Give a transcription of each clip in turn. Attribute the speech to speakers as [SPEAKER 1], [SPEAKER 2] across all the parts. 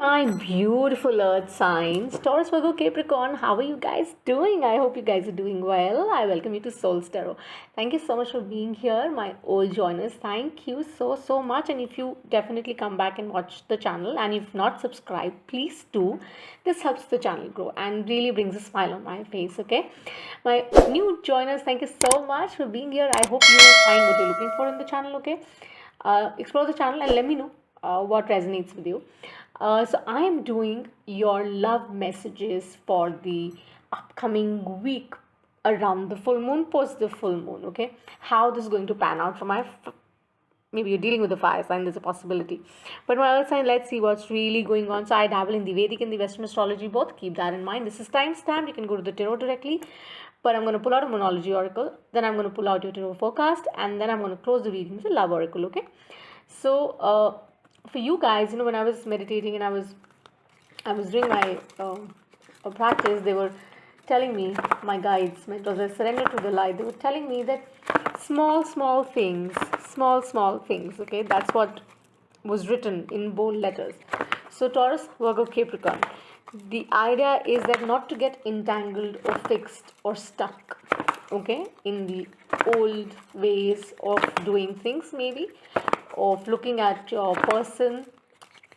[SPEAKER 1] My beautiful earth signs, Taurus, Virgo, Capricorn, how are you guys doing? I hope you guys are doing well. I welcome you to Soul's Tarot. Thank you so much for being here, my old joiners. Thank you so much. And if you definitely come back and watch the channel, and if not subscribed, please do. This helps the channel grow and really brings a smile on my face. Okay, my new joiners, thank you so much for being here. I hope you find what you're looking for in the channel. Okay, explore the channel and let me know what resonates with you. So I am doing your love messages for the upcoming week around the full moon, post the full moon. Okay, how this is going to pan out for my maybe you're dealing with the fire sign, there's a possibility. But my other sign, let's see what's really going on. So I dabble in the Vedic and the Western astrology both. Keep that in mind. This is time stamped. You can go to the tarot directly. But I'm going to pull out a Moonology oracle. Then I'm going to pull out your tarot forecast. And then I'm going to close the reading with a love oracle. Okay. So for you guys, when I was meditating and I was doing my practice, they were telling me, my guides, mentors, I surrender to the light. They were telling me that small things, okay, that's what was written in bold letters. So Taurus, Virgo, Capricorn, the idea is that not to get entangled or fixed or stuck, okay, in the old ways of doing things, maybe of looking at your person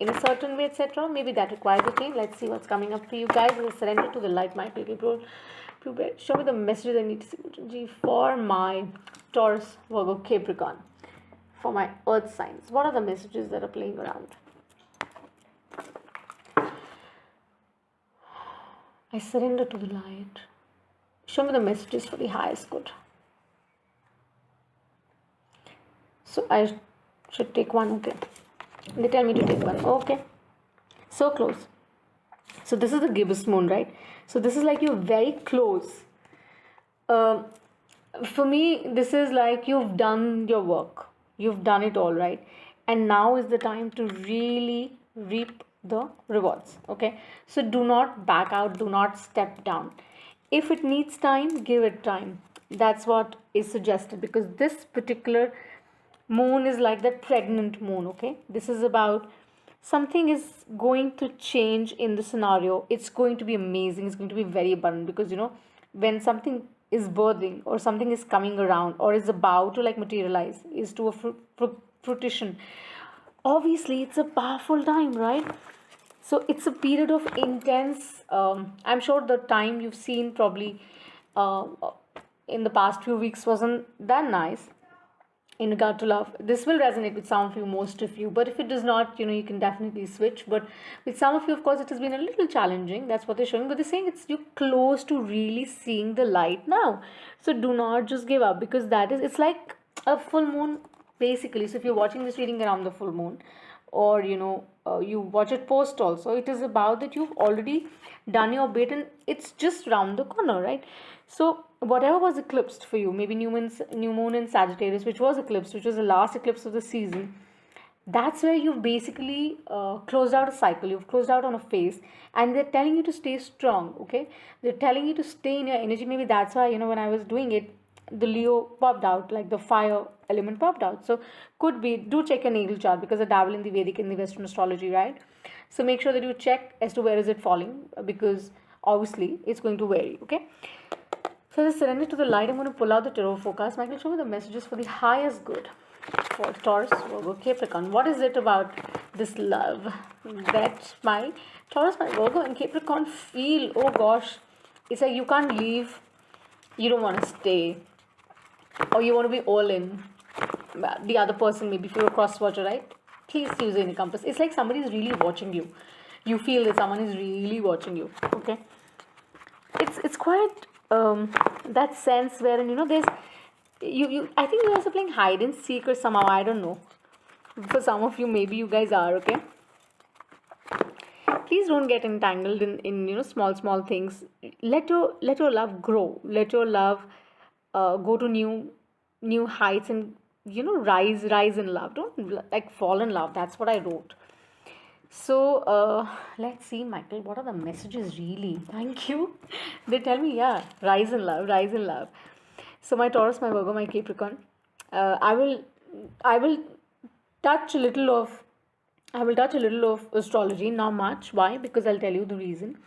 [SPEAKER 1] in a certain way, etc. Maybe that requires a change. Let's see what's coming up for you guys. Let's surrender to the light, Michael Gabriel. Show me the messages I need to see for my Taurus, Virgo, Capricorn, for my earth signs. What are the messages that are playing around? I surrender to the light. Show me the messages for the highest good. So I should take one, okay. They tell me to take one, okay. So close. So this is the gibbous moon, right? So this is like you're very close. For me, this is like you've done your work. You've done it all, right? And now is the time to really reap the rewards, okay? So do not back out, do not step down. If it needs time, give it time. That's what is suggested, because this particular moon is like that pregnant moon, okay? This is about something is going to change in the scenario. It's going to be amazing. It's going to be very abundant, because when something is birthing or something is coming around or is about to like materialize, is to a fruition, obviously it's a powerful time, right? So it's a period of intense, I'm sure the time you've seen probably uh, in the past few weeks wasn't that nice in regard to love. This will resonate with some of you, most of you, but if it does not, you can definitely switch. But with some of you, of course, it has been a little challenging. That's what they're showing, but they're saying you're close to really seeing the light now. So do not just give up, because it's like a full moon basically. So if you're watching this reading around the full moon, or you watch it post also, it is about that you've already done your bit and it's just round the corner, right? So whatever was eclipsed for you, maybe new moon in Sagittarius, which was eclipsed, which was the last eclipse of the season, that's where you've basically closed out a cycle. You've closed out on a phase, and they're telling you to stay strong, okay? They're telling you to stay in your energy. Maybe that's why, when I was doing it, the Leo popped out, like the fire element popped out. So could be, do check your natal chart, because I dabble in the Vedic and the Western astrology, right? So make sure that you check as to where is it falling, because obviously it's going to vary, okay? So just surrender to the light. I'm going to pull out the tarot forecast. Michael, show me the messages for the highest good for Taurus, Virgo, Capricorn. What is it about this love that my Taurus, my Virgo, and Capricorn feel? Oh gosh, it's like you can't leave, you don't want to stay, or you want to be all in. The other person, maybe if you're a cross watcher, right? Please use any compass. It's like somebody is really watching you. You feel that someone is really watching you. Okay, it's quite that sense wherein there's you. I think you're also playing hide and seek or somehow, I don't know. For some of you, maybe you guys are, okay. Please don't get entangled in small things. Let your love grow. Let your love go to new heights, and rise in love. Don't like fall in love. That's what I wrote. So let's see, Michael, what are the messages really? Thank you. They tell me, yeah, rise in love, rise in love. So my Taurus, my Virgo, my Capricorn, I will touch a little of I will touch a little of astrology, not much. Why? Because I'll tell you the reason.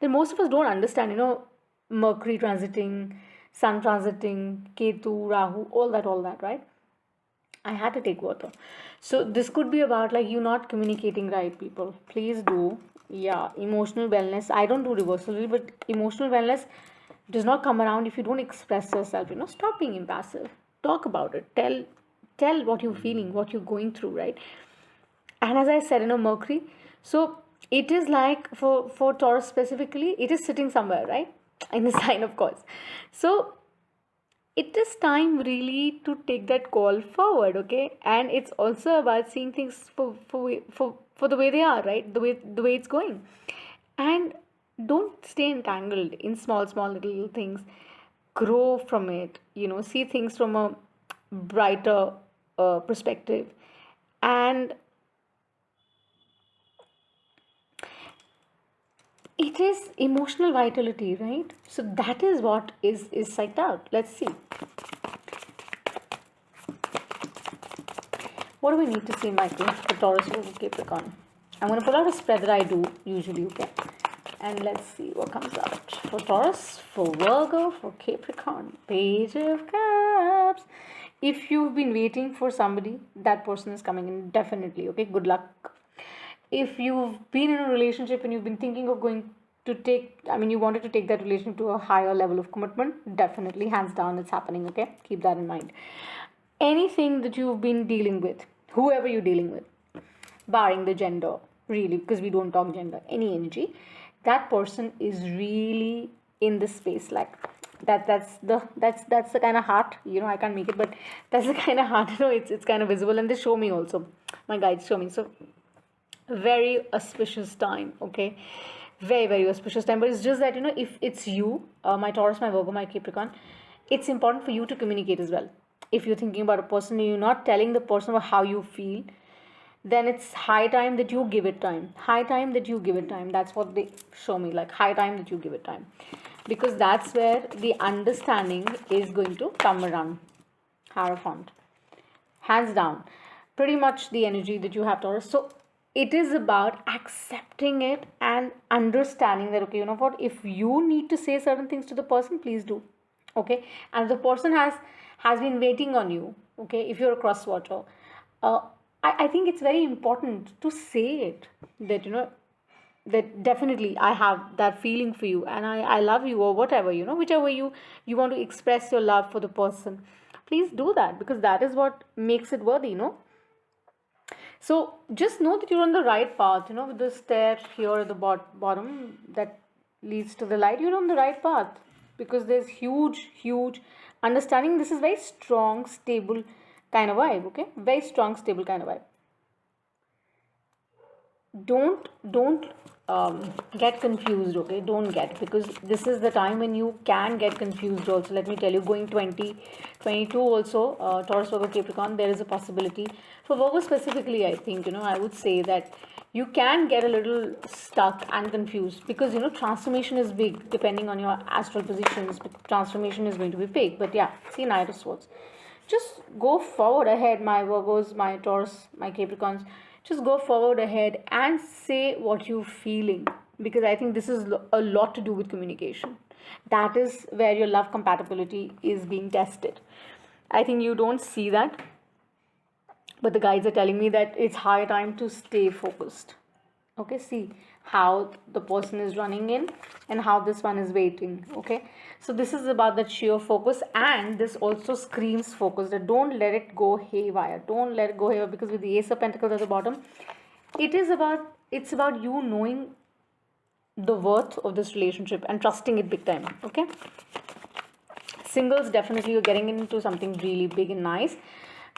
[SPEAKER 1] That most of us don't understand, Mercury transiting, Sun transiting, Ketu, Rahu, all that, right? I had to take water. So this could be about like you not communicating right, people. Please do. Yeah, emotional wellness. I don't do reversal, but emotional wellness does not come around if you don't express yourself. Stop being impassive. Talk about it. Tell what you're feeling, what you're going through, right? And as I said, Mercury. So it is like for Taurus specifically, it is sitting somewhere, right? In the sign, of course. So it is time really to take that call forward, okay? And it's also about seeing things for the way they are, right? The way it's going. And don't stay entangled in small little things. Grow from it, see things from a brighter perspective. And it is emotional vitality, right? So that is what is psyched out. Let's see. What do we need to see, Michael, for Taurus over Capricorn? I'm going to pull out a spread that I do usually, okay? And let's see what comes out. For Taurus, for Virgo, for Capricorn. Page of Cups. If you've been waiting for somebody, that person is coming in, definitely, okay? Good luck. If you've been in a relationship and you've been thinking of you wanted to take that relationship to a higher level of commitment, definitely, hands down, it's happening, okay? Keep that in mind. Anything that you've been dealing with, whoever you're dealing with, barring the gender, really, because we don't talk gender, any energy, that person is really in this space, like that's the kind of heart, I can't make it, but that's the kind of heart, it's kind of visible, and they show me also, my guides show me. So very auspicious time, okay? Very, very auspicious time. But it's just that, if it's you, my Taurus, my Virgo, my Capricorn, it's important for you to communicate as well. If you're thinking about a person and you're not telling the person about how you feel, then it's high time that you give it time. High time that you give it time. That's what they show me, like high time that you give it time. Because that's where the understanding is going to come around. Hierophant. Hands down. Pretty much the energy that you have, Taurus. So it is about accepting it and understanding that, okay, you know what, if you need to say certain things to the person, please do, okay? And the person has been waiting on you, okay? If you're a cross watcher, I think it's very important to say it, that that definitely I have that feeling for you, and I love you, or whatever, whichever you want to express your love for the person, please do that, because that is what makes it worthy. So just know that you're on the right path, with the stair here at the bottom that leads to the light. You're on the right path, because there's huge understanding. This is very strong, stable kind of vibe, okay? Very strong, stable kind of vibe. Don't get confused, okay? Don't get, because this is the time when you can get confused also. Let me tell you, going 2022 also, Taurus, Virgo, Capricorn, there is a possibility. For Virgo specifically, I think, I would say that you can get a little stuck and confused, because, transformation is big, depending on your astral positions. Transformation is going to be big. But yeah, see, Knight of Swords. Just go forward ahead, my Virgos, my Taurus, my Capricorns. Just go forward ahead and say what you're feeling, because I think this is a lot to do with communication. That is where your love compatibility is being tested. I think you don't see that, but the guides are telling me that it's high time to stay focused. Okay, see how the person is running in and how this one is waiting. Okay, so this is about that sheer focus, and this also screams focus, that don't let it go haywire. Don't let it go haywire, because with the Ace of Pentacles at the bottom, it's about you knowing the worth of this relationship and trusting it big time. Okay, singles, definitely you're getting into something really big and nice,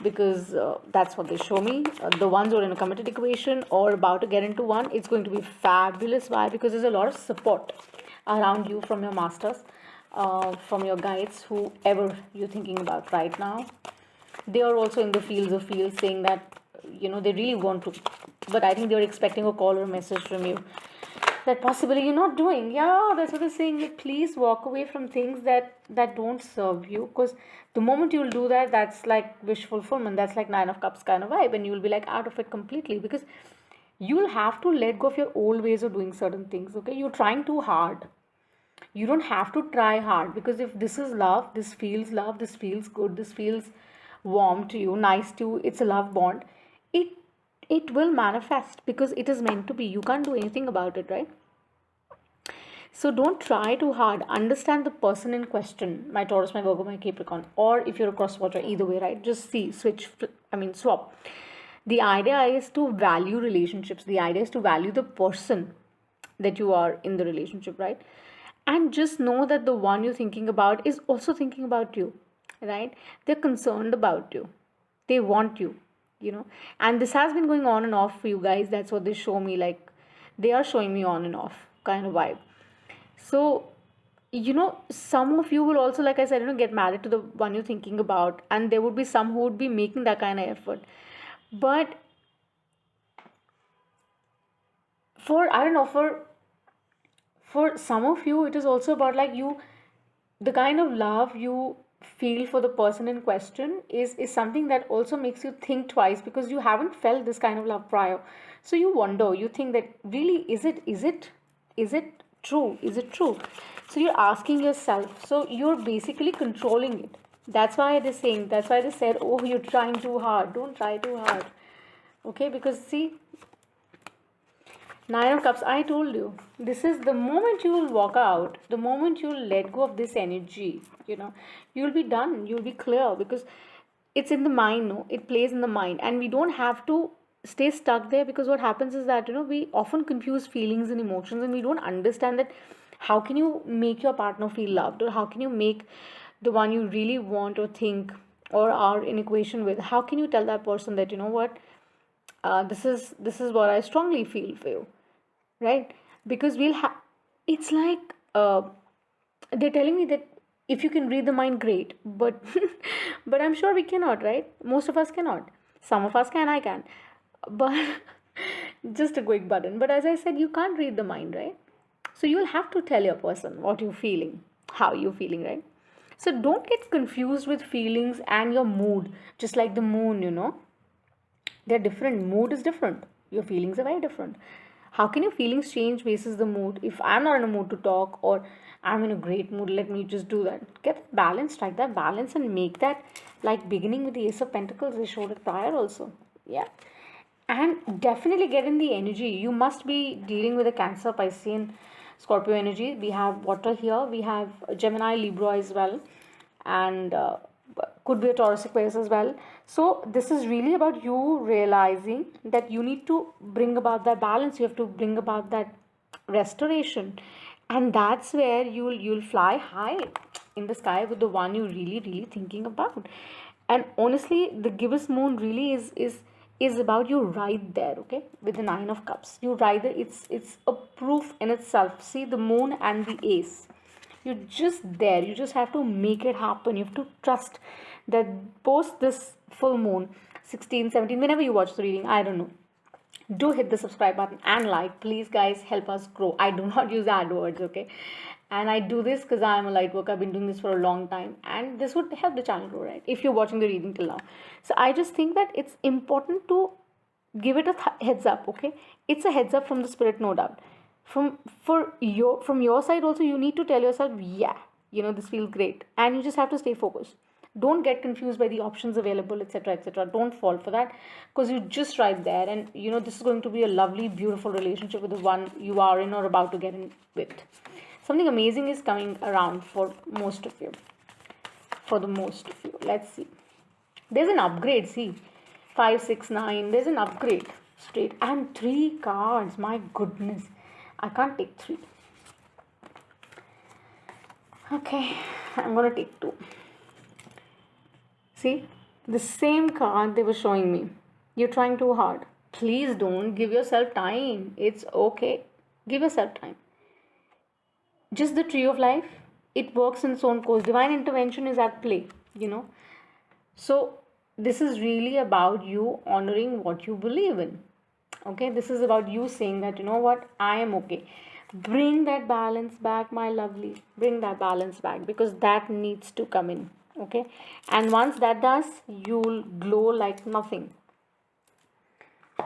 [SPEAKER 1] because that's what they show me. The ones who are in a committed equation or about to get into one, it's going to be fabulous. Why? Because there's a lot of support around you from your masters, from your guides, whoever you're thinking about right now. They are also in the fields saying that they really want to, but I think they're expecting a call or a message from you that possibly you're not doing. Yeah, that's what they're saying. Like, please walk away from things that don't serve you, because the moment you'll do that's like wish fulfillment. That's like Nine of Cups kind of vibe, and you'll be like out of it completely, because You'll have to let go of your old ways of doing certain things. Okay, you're trying too hard. You don't have to try hard, because if this is love, this feels good, this feels warm to you, nice to you, it's a love bond. It it will manifest because it is meant to be. You can't do anything about it, right? So don't try too hard. Understand the person in question, my Taurus, my Virgo, my Capricorn, or if you're a cross watcher, either way, right? Just see, switch, swap. The idea is to value relationships. The idea is to value the person that you are in the relationship, right? And just know that the one you're thinking about is also thinking about you, right? They're concerned about you. They want you. And this has been going on and off for you guys. That's what they show me. Like, they are showing me on and off kind of vibe. So, some of you will also, like I said, get married to the one you're thinking about, and there would be some who would be making that kind of effort. But for, I don't know, for some of you, it is also about like the kind of love you feel for the person in question is something that also makes you think twice, because you haven't felt this kind of love prior. So you wonder, you think that really, is it true, is it true? So you're asking yourself, so you're basically controlling it. That's why they said, oh, you're trying too hard. Don't try too hard. Okay, because see, Nine of Cups, I told you, this is the moment you will walk out, the moment you will let go of this energy, you'll be done, you'll be clear, because it's in the mind, no? It plays in the mind, and we don't have to stay stuck there, because what happens is that, we often confuse feelings and emotions, and we don't understand that how can you make your partner feel loved, or how can you make the one you really want or think or are in equation with, how can you tell that person that, what, this is what I strongly feel for you, right? Because we'll have, it's like, they're telling me that if you can read the mind, great, but but I'm sure we cannot, right? Most of us cannot. Some of us can, I can, but just a quick button. But as I said, you can't read the mind, right? So you'll have to tell your person what you're feeling, how you're feeling, right? So don't get confused with feelings and your mood, just like the moon. They're different. Mood is different. Your feelings are very different. How can your feelings change basis the mood? If I'm not in a mood to talk, or I'm in a great mood, let me just do that. Get that balance, strike that balance, and make that, like beginning with the Ace of Pentacles. They showed it prior also. Yeah. And definitely get in the energy. You must be dealing with a Cancer, Piscean, Scorpio energy. We have water here. We have Gemini, Libra as well. And could be a Taurus, Aquarius as well. So this is really about you realizing that you need to bring about that balance. You have to bring about that restoration, and that's where you'll fly high in the sky with the one you're really really thinking about. And honestly, the gibbous moon really is about you right there. Okay, with the Nine of Cups, you right there. It's a proof in itself. See the moon and the ace, you're just there. You just have to make it happen. You have to trust that post this full moon, 16, 17, whenever you watch the reading, I don't know, do hit the subscribe button and like. Please guys, help us grow. I do not use AdWords, okay? And I do this because I'm a light worker. I've been doing this for a long time, and this would help the channel grow, right? If you're watching the reading till now. So I just think that it's important to give it a heads up, okay? It's a heads up from the spirit, no doubt. From your side also, you need to tell yourself, yeah, this feels great, and you just have to stay focused. Don't get confused by the options available, etc., etc. Don't fall for that, because you're just right there, and this is going to be a lovely, beautiful relationship with the one you are in or about to get in with. Something amazing is coming around for most of you. For the most of you, let's see. There's an upgrade. See, 5, 6, 9. There's an upgrade straight, and 3 cards. My goodness, I can't take 3. Okay, I'm gonna take 2. See, the same card they were showing me. You're trying too hard. Please don't. Give yourself time. It's okay. Give yourself time. Just the tree of life, it works in its own course. Divine intervention is at play. So this is really about you honoring what you believe in. Okay, this is about you saying that, what, I am okay. Bring that balance back, my lovely. Bring that balance back, because that needs to come in. Okay, and once that does, you'll glow like nothing.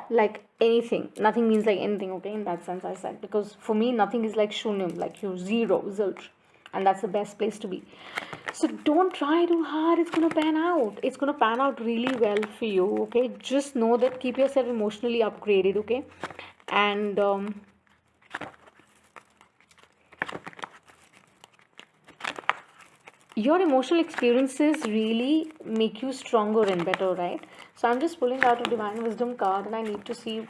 [SPEAKER 1] Like anything. Nothing means like anything, okay? In that sense, I said, because for me, nothing is like shunyam, like you zero, zilch, and that's the best place to be. So don't try too hard. It's gonna pan out. It's gonna pan out really well for you, okay? Just know that, keep yourself emotionally upgraded, okay? And your emotional experiences really make you stronger and better, right? So I'm just pulling out a divine wisdom card, and I need to see.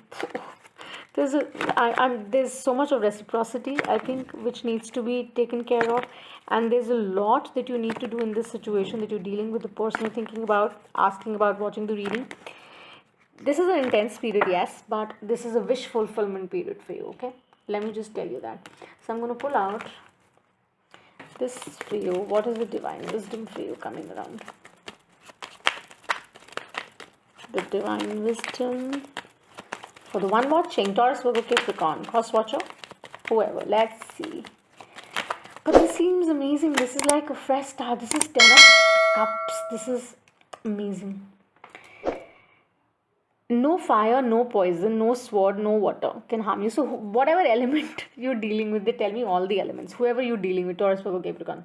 [SPEAKER 1] There's there's so much of reciprocity, I think, which needs to be taken care of, and there's a lot that you need to do in this situation, that you're dealing with the person you're thinking about, asking about, watching the reading. This is an intense period, yes, but this is a wish fulfillment period for you, okay? Let me just tell you that. So I'm going to pull out this for you. What is the divine wisdom for you coming around? The divine wisdom for the one watching, Taurus, Virgo, Capricorn, cross watcher, whoever. Let's see. But this seems amazing. This is like a fresh start. This is 10 of Cups. This is amazing. No fire, no poison, no sword, no water can harm you. So whatever element you're dealing with, they tell me all the elements. Whoever you're dealing with, Taurus, Virgo, Capricorn,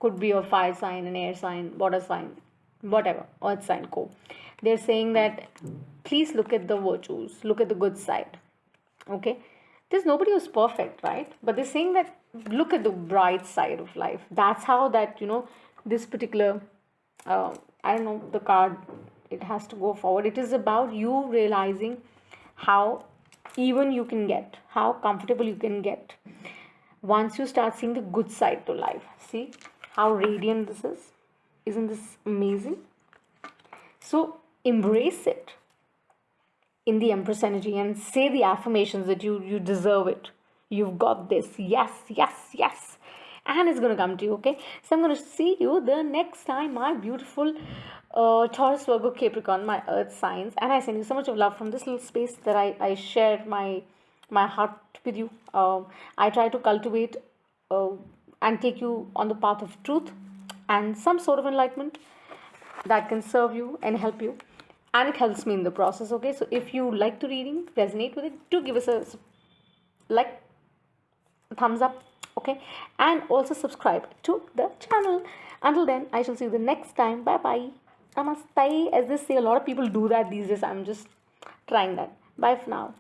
[SPEAKER 1] could be a fire sign, an air sign, water sign, whatever, earth sign, co. They're saying that please look at the virtues, look at the good side. Okay, there's nobody who's perfect, right? But they're saying that look at the bright side of life. That's how that, this particular I don't know, the card, it has to go forward. It is about you realizing how even you can get, how comfortable you can get once you start seeing the good side to life. See how radiant this is? Isn't this amazing? So embrace it in the Empress energy and say the affirmations that you deserve it. You've got this. Yes, yes, yes. And it's going to come to you, okay? So I'm going to see you the next time, my beautiful Taurus, Virgo, Capricorn, my earth signs. And I send you so much of love from this little space that I share my heart with you. I try to cultivate and take you on the path of truth and some sort of enlightenment that can serve you and help you, and it helps me in the process, okay? So if you like the reading, resonate with it, do give us a like, a thumbs up, okay? And also subscribe to the channel. Until then, I shall see you the next time. Bye bye, namaste. As they say, a lot of people do that these days. I'm just trying that. Bye for now.